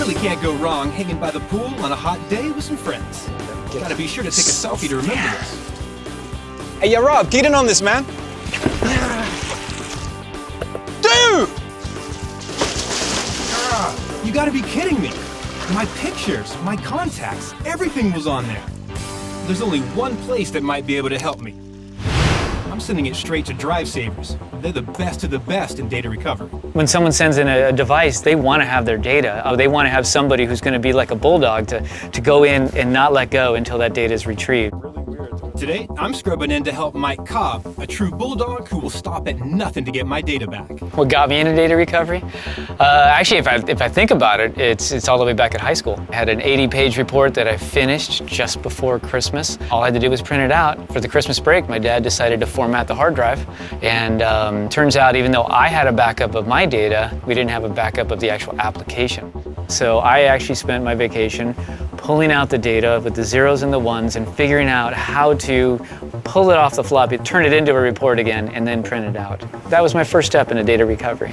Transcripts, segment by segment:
really can't go wrong hanging by the pool on a hot day with some friends. Gotta be sure to take a selfie to remember this. Hey, yeah, Rob, get in on this, man. Dude! You gotta be kidding me. My pictures, my contacts, everything was on there. There's only one place that might be able to help me. I'm sending it straight to DriveSavers. They're the best of the best in data recovery. When someone sends in a device, they want to have their data. They want to have somebody who's going to be like a bulldog to go in and not let go until that data is retrieved. Today, I'm scrubbing in to help Mike Cobb, a true bulldog who will stop at nothing to get my data back. What got me into data recovery? Actually, if I think about it, it's all the way back at high school. I had an 80-page report that I finished just before Christmas. All I had to do was print it out. For the Christmas break, my dad decided to format the hard drive. And turns out, even though I had a backup of my data, we didn't have a backup of the actual application. So I actually spent my vacation pulling out the data with the zeros and the ones and figuring out how to pull it off the floppy, turn it into a report again, and then print it out. That was my first step into data recovery.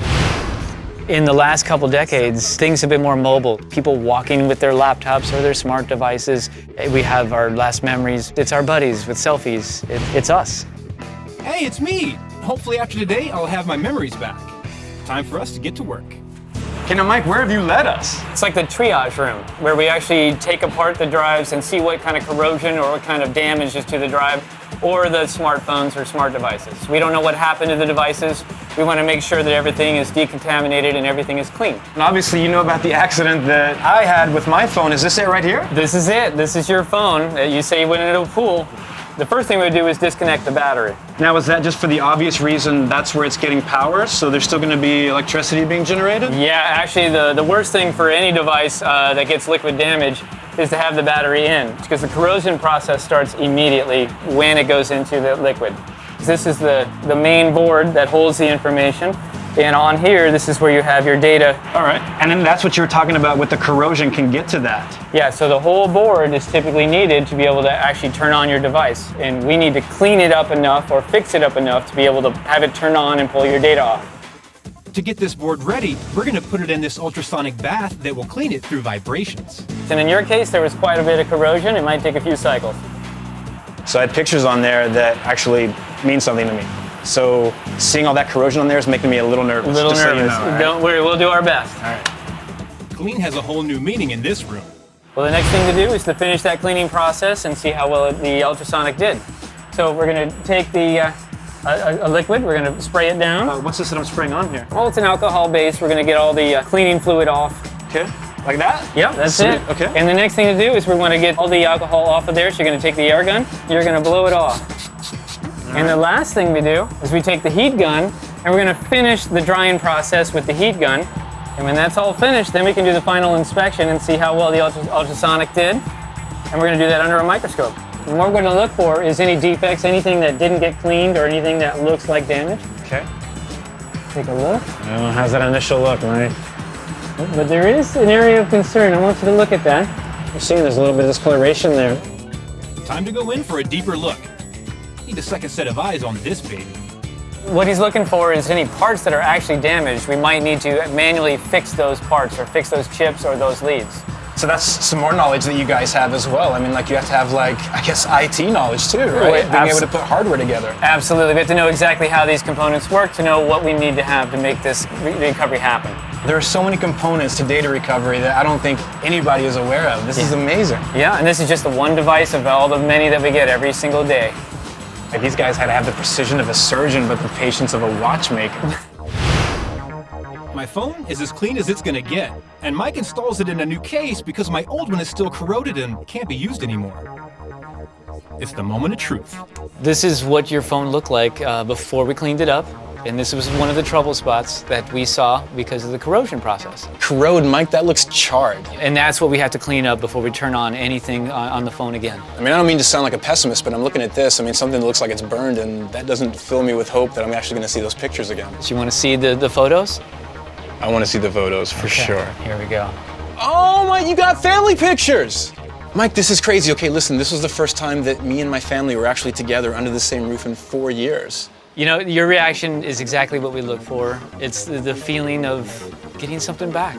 In the last couple decades, things have been more mobile. People walking with their laptops or their smart devices. We have our last memories. It's our buddies with selfies. It's us. Hey, it's me. Hopefully after today, I'll have my memories back. Time for us to get to work. Okay, now, Mike, where have you led us? It's like the triage room, where we actually take apart the drives and see what kind of corrosion or what kind of damage is to the drive or the smartphones or smart devices. We don't know what happened to the devices. We want to make sure that everything is decontaminated and everything is clean. And obviously, you know about the accident that I had with my phone. Is this it right here? This is it. This is your phone. You say you went into a pool. The first thing we would do is disconnect the battery. Now, is that just for the obvious reason that's where it's getting power, so there's still going to be electricity being generated? Yeah, actually, the worst thing for any device that gets liquid damage is to have the battery in, because the corrosion process starts immediately when it goes into the liquid. This is the main board that holds the information. And on here, this is where you have your data. All right, and then that's what you were talking about with the corrosion can get to that. Yeah, so the whole board is typically needed to be able to actually turn on your device. And we need to clean it up enough or fix it up enough to be able to have it turn on and pull your data off. To get this board ready, we're going to put it in this ultrasonic bath that will clean it through vibrations. And in your case, there was quite a bit of corrosion. It might take a few cycles. So I had pictures on there that actually mean something to me. So seeing all that corrosion on there is making me a little nervous. A little nervous. So you know, right? Don't worry, we'll do our best. All right. Clean has a whole new meaning in this room. Well, the next thing to do is to finish that cleaning process and see how well the ultrasonic did. So we're going to take the a liquid, we're going to spray it down. What's this that I'm spraying on here? Well, it's an alcohol base. We're going to get all the cleaning fluid off. Okay, like that? Yep, that's Sweet. it. Okay. And the next thing to do is we're going to get all the alcohol off of there. So you're going to take the air gun, you're going to blow it off. And the last thing we do is we take the heat gun and we're going to finish the drying process with the heat gun. And when that's all finished, then we can do the final inspection and see how well the ultrasonic did. And we're going to do that under a microscope. And what we're going to look for is any defects, anything that didn't get cleaned or anything that looks like damage. Okay. Take a look. Oh, how's that initial look, Mike? But there is an area of concern. I want you to look at that. You're seeing there's a little bit of discoloration there. Time to go in for a deeper look. Need a second set of eyes on this baby. What he's looking for is any parts that are actually damaged. We might need to manually fix those parts or fix those chips or those leads. So that's some more knowledge that you guys have as well. I mean, like you have to have I guess IT knowledge too, right? Being able to put hardware together. Absolutely. We have to know exactly how these components work to know what we need to have to make this recovery happen. There are so many components to data recovery that I don't think anybody is aware of. This is amazing. Yeah, and this is just the one device of all the many that we get every single day. Like these guys had to have the precision of a surgeon, but the patience of a watchmaker. My phone is as clean as it's gonna get, and Mike installs it in a new case because my old one is still corroded and can't be used anymore. It's the moment of truth. This is what your phone looked like before we cleaned it up, and this was one of the trouble spots that we saw because of the corrosion process. Corrode, Mike, that looks charred. And that's what we have to clean up before we turn on anything on the phone again. I mean, I don't mean to sound like a pessimist, but I'm looking at this. I mean, something that looks like it's burned, and that doesn't fill me with hope that I'm actually going to see those pictures again. So you want to see the photos? I want to see the photos for sure. Here we go. Oh my, you got family pictures! Mike, this is crazy. Okay, listen, this was the first time that me and my family were actually together under the same roof in 4 years. You know, your reaction is exactly what we look for. It's the feeling of getting something back.